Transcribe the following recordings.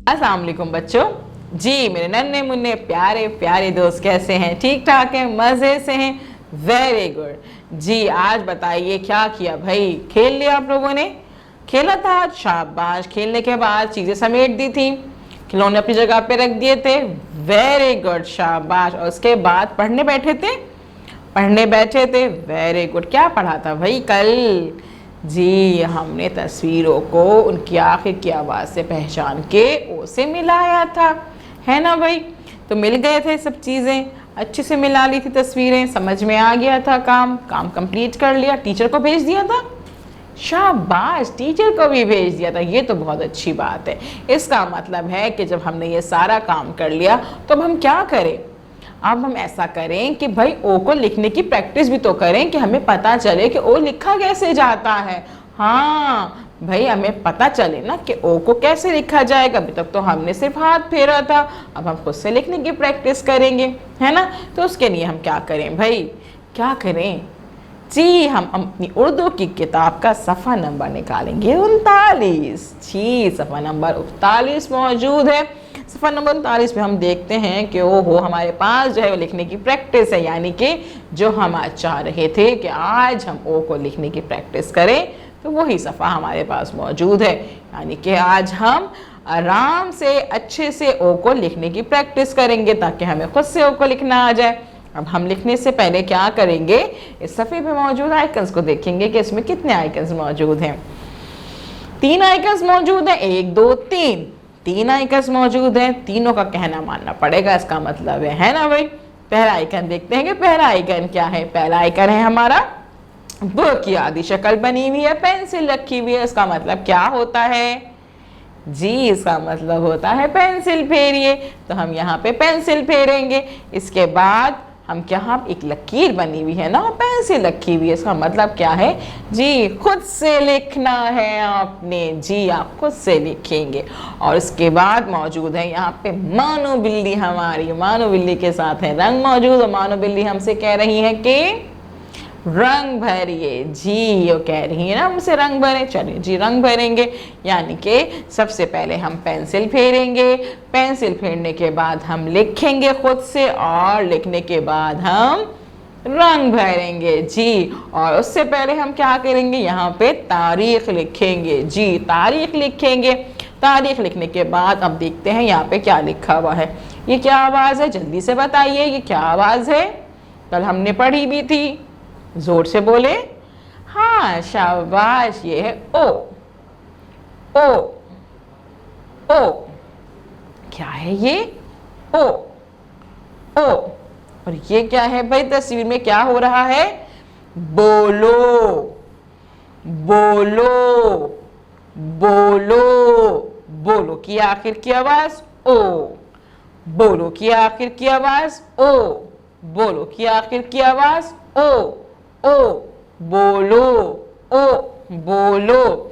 अस्सलाम वालेकुम बच्चों। जी मेरे नन्हे मुन्ने प्यारे प्यारे दोस्त कैसे हैं? ठीक ठाक हैं? मज़े से हैं? Very good. जी आज बताइए क्या किया भाई? खेल लिया आप लोगों ने? खेला था? शाबाश। खेलने के बाद चीज़ें समेट दी थी, खिलौने अपनी जगह पे रख दिए थे। वेरी गुड, शाबाश। और उसके बाद पढ़ने बैठे थे? पढ़ने बैठे थे, वेरी गुड। क्या पढ़ा था भाई कल? जी हमने तस्वीरों को उनकी आखिर की आवाज़ से पहचान के ओ से मिलाया था, है ना भाई? तो मिल गए थे सब चीज़ें, अच्छे से मिला ली थी तस्वीरें, समझ में आ गया था, काम कंप्लीट कर लिया, टीचर को भेज दिया था। शाबाश, टीचर को भी भेज दिया था। ये तो बहुत अच्छी बात है। इसका मतलब है कि जब हमने ये सारा काम कर लिया तो अब हम क्या करें? अब हम ऐसा करें कि भाई ओ को लिखने की प्रैक्टिस भी तो करें कि हमें पता चले कि ओ लिखा कैसे जाता है। हाँ भाई, हमें पता चले ना कि ओ को कैसे लिखा जाएगा। अभी तक तो हमने सिर्फ हाथ फेरा था, अब हम खुद से लिखने की प्रैक्टिस करेंगे, है ना? तो उसके लिए हम क्या करें भाई? क्या करें जी? हम अपनी उर्दू की किताब का सफ़ा नंबर निकालेंगे 39। जी सफ़ा नंबर 39 मौजूद है। सफ़ा नंबर 39 में हम देखते हैं कि ओहो हमारे पास जो है वो लिखने की प्रैक्टिस है, यानी कि जो हम आज चाह रहे थे कि आज हम ओ को लिखने की प्रैक्टिस करें, तो वही सफ़ा हमारे पास मौजूद है। यानी कि आज हम आराम से अच्छे से ओ को लिखने की प्रैक्टिस करेंगे ताकि हमें खुद से ओ को लिखना आ जाए। अब हम लिखने से पहले क्या करेंगे? इस सफ़े पे मौजूद आइकन्स को देखेंगे कि इसमें कितने आइकन्स मौजूद हैं। 3 आइकन्स मौजूद हैं, 1 2 3। 3 आइकन्स मौजूद हैं, तीनों का कहना मानना पड़ेगा, इसका मतलब है ना भाई? पहला आइकन देखते हैं कि पहला आइकन क्या है। पहला आइकन है हमारा बुक की आधी शक्ल बनी हुई है, पेंसिल रखी हुई है। इसका मतलब क्या होता है जी? इसका मतलब होता है पेंसिल फेरिए। तो हम यहाँ पे पेंसिल फेरेंगे। इसके बाद हम क्या, एक लकीर बनी हुई है ना, पेंसिल रखी हुई है। इसका मतलब क्या है जी? खुद से लिखना है आपने। जी आप खुद से लिखेंगे। और इसके बाद मौजूद है यहाँ पे मानो बिल्ली हमारी। मानो बिल्ली के साथ है रंग मौजूद, और मानो बिल्ली हमसे कह रही है कि रंग भरिए। जी वो कह रही है ना हमसे रंग भरे। चलिए जी रंग भरेंगे, यानी कि सबसे पहले हम पेंसिल फेरेंगे। पेंसिल फेरने के बाद हम लिखेंगे खुद से, और लिखने के बाद हम रंग भरेंगे। जी और उससे पहले हम क्या करेंगे? यहाँ पे तारीख लिखेंगे। जी तारीख लिखेंगे। तारीख लिखने के बाद अब देखते हैं यहाँ पे क्या लिखा हुआ है। ये क्या आवाज़ है? जल्दी से बताइए, ये क्या आवाज़ है? कल हमने पढ़ी भी थी, जोर से बोले। हाँ शाबाश, ये है ओ। ओ ओ क्या है ये? ओ ओ। और ये क्या है भाई? तस्वीर में क्या हो रहा है? बोलो बोलो बोलो। बोलो की आखिर की आवाज ओ। बोलो की आखिर की आवाज ओ। बोलो की आखिर की आवाज ओ। ओ बोलो ओ बोलो।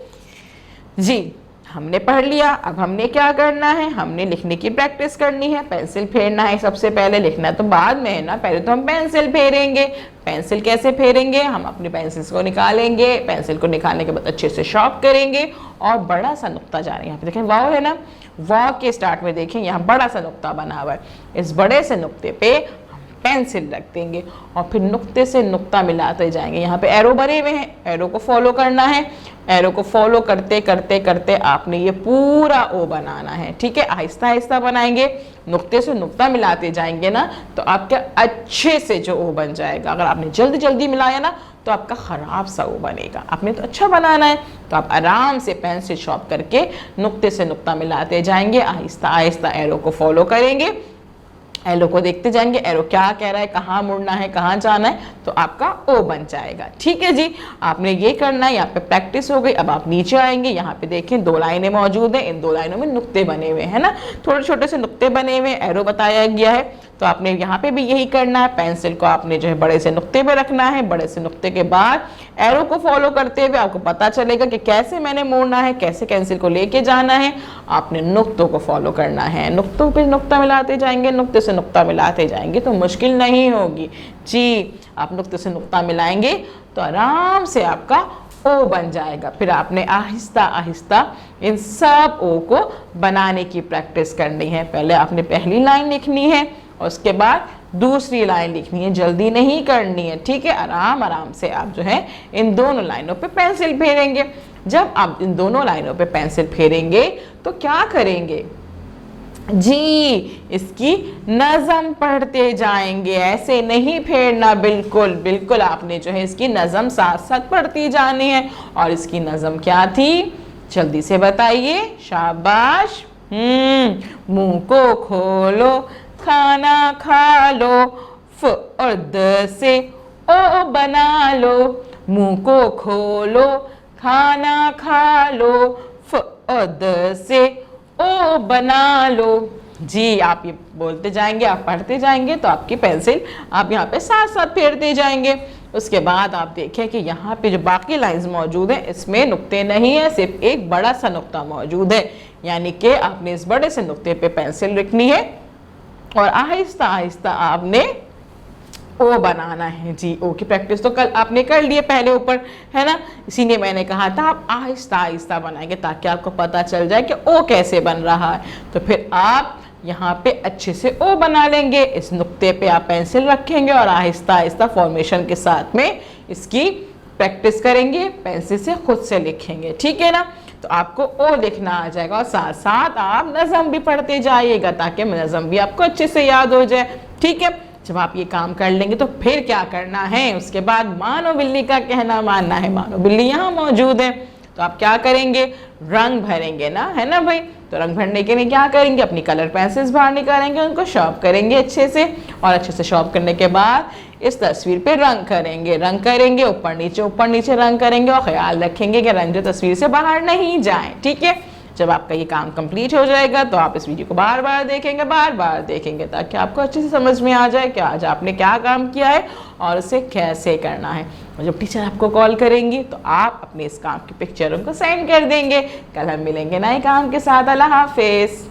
जी हमने पढ़ लिया। अब हमने क्या करना है? हमने लिखने की प्रैक्टिस करनी है। पेंसिल फेरना है सबसे पहले, लिखना तो बाद में है ना। पहले तो हम पेंसिल फेरेंगे। पेंसिल कैसे फेरेंगे? हम अपनी पेंसिल्स को निकालेंगे। पेंसिल को निकालने के बाद अच्छे से शार्प करेंगे, और बड़ा सा नुक्ता जा रहा है यहाँ पे, देखें वाव है ना, वाव के स्टार्ट में देखें यहाँ बड़ा सा नुक्ता बना हुआ है। इस बड़े से नुक्ते पे पेंसिल रख देंगे, और फिर नुक्ते से नुक्ता मिलाते जाएंगे। यहाँ पे एरो बने हुए हैं, एरो को फॉलो करना है। एरो को फॉलो करते करते करते आपने ये पूरा ओ बनाना है, ठीक है? आहिस्ता आहिस्ता बनाएंगे, नुक्ते से नुक्ता मिलाते जाएंगे ना, तो आपका अच्छे से जो ओ बन जाएगा। अगर आपने जल्दी जल्दी मिलाया ना तो आपका ख़राब सा ओ बनेगा। आपने तो अच्छा बनाना है, तो आप आराम से पेंसिल शॉर्प करके नुक्ते से नुक्ता मिलाते जाएंगे, आहिस्ता आहिस्ता एरो को फॉलो करेंगे, एरो को देखते जाएंगे, एरो क्या कह रहा है, कहाँ मुड़ना है, कहाँ जाना है, तो आपका ओ बन जाएगा। ठीक है जी, आपने ये करना है। यहाँ पे प्रैक्टिस हो गई। अब आप नीचे आएंगे, यहाँ पे देखें 2 लाइनें मौजूद हैं। इन 2 लाइनों में नुक्ते बने हुए हैं ना, थोड़े छोटे से नुक्ते बने हुए, एरो बताया गया है। तो आपने यहाँ पे भी यही करना है। पेंसिल को आपने जो है बड़े से नुक्ते पे रखना है। बड़े से नुक्ते के बाद एरो को फॉलो करते हुए आपको पता चलेगा कि कैसे मैंने मोड़ना है, कैसे पेंसिल को लेके जाना है। आपने नुक्तों को फॉलो करना है, नुक्तों पे नुक्ता मिलाते जाएंगे, नुक्ते से नुक्ता मिलाते जाएंगे, तो मुश्किल नहीं होगी जी। आप नुक्ते से नुक्ता मिलाएंगे तो आराम से आपका ओ बन जाएगा। फिर आपने आहिस्ता आहिस्ता इन सब ओ को बनाने की प्रैक्टिस करनी है। पहले आपने पहली लाइन लिखनी है और उसके बाद दूसरी लाइन लिखनी है, जल्दी नहीं करनी है, ठीक है। आराम आराम से आप जो है इन दोनों लाइनों पे पेंसिल फेरेंगे। जब आप इन दोनों लाइनों पे पेंसिल फेरेंगे तो क्या करेंगे जी, इसकी नज़म पढ़ते जाएंगे, ऐसे नहीं फेरना, बिल्कुल बिल्कुल आपने जो है इसकी नज़म साथ साथ पढ़ती जानी है। और इसकी नज़म क्या थी, जल्दी से बताइए, शाबाश। मुंह को खोलो, खाना खा लो, फ और द से ओ बना लो। मुंह को खोलो, खाना खा लो, फ और द से ओ बना लो। जी, आप ये बोलते जाएंगे, आप पढ़ते जाएंगे तो आपकी पेंसिल आप यहाँ पे साथ साथ फेरते जाएंगे। उसके बाद आप देखें कि यहाँ पे जो बाकी लाइंस मौजूद हैं इसमें नुक्ते नहीं है, सिर्फ एक बड़ा सा नुक्ता मौजूद है, यानी कि आपने इस बड़े से नुक्ते पे पेंसिल रखनी है और आहिस्ता आहिस्ता आपने ओ बनाना है। जी, ओ की प्रैक्टिस तो कल आपने कर लिए पहले ऊपर, है ना, इसीलिए मैंने कहा था आप आहिस्ता आहिस्ता बनाएंगे ताकि आपको पता चल जाए कि ओ कैसे बन रहा है। तो फिर आप यहाँ पे अच्छे से ओ बना लेंगे, इस नुक्ते पे आप पेंसिल रखेंगे और आहिस्ता आहिस्ता फॉर्मेशन के साथ में इसकी प्रैक्टिस करेंगे, पेंसिल से खुद से लिखेंगे, ठीक है ना। तो आपको ओ लिखना आ जाएगा और साथ साथ आप नज़म भी पढ़ते जाइएगा ताकि नज़म भी आपको अच्छे से याद हो जाए, ठीक है। जब आप ये काम कर लेंगे तो फिर क्या करना है, उसके बाद मानो बिल्ली का कहना मानना है। मानो बिल्ली यहाँ मौजूद है तो आप क्या करेंगे, रंग भरेंगे ना, है ना भाई। तो रंग भरने के लिए क्या करेंगे, अपनी कलर पेंसिल्स बाहर निकालेंगे, उनको शार्प करेंगे अच्छे से, और अच्छे से शार्प करने के बाद इस तस्वीर पे रंग करेंगे, ऊपर नीचे रंग करेंगे और ख्याल रखेंगे कि रंग जो तस्वीर से बाहर नहीं जाए, ठीक है। जब आपका ये काम कंप्लीट हो जाएगा तो आप इस वीडियो को बार बार देखेंगे ताकि आपको अच्छे से समझ में आ जाए कि आज आपने क्या काम किया है और उसे कैसे करना है। और जब टीचर आपको कॉल करेंगी तो आप अपने इस काम की पिक्चर उनको सेंड कर देंगे। कल हम मिलेंगे नए काम के साथ। अल्लाह हाफिज़।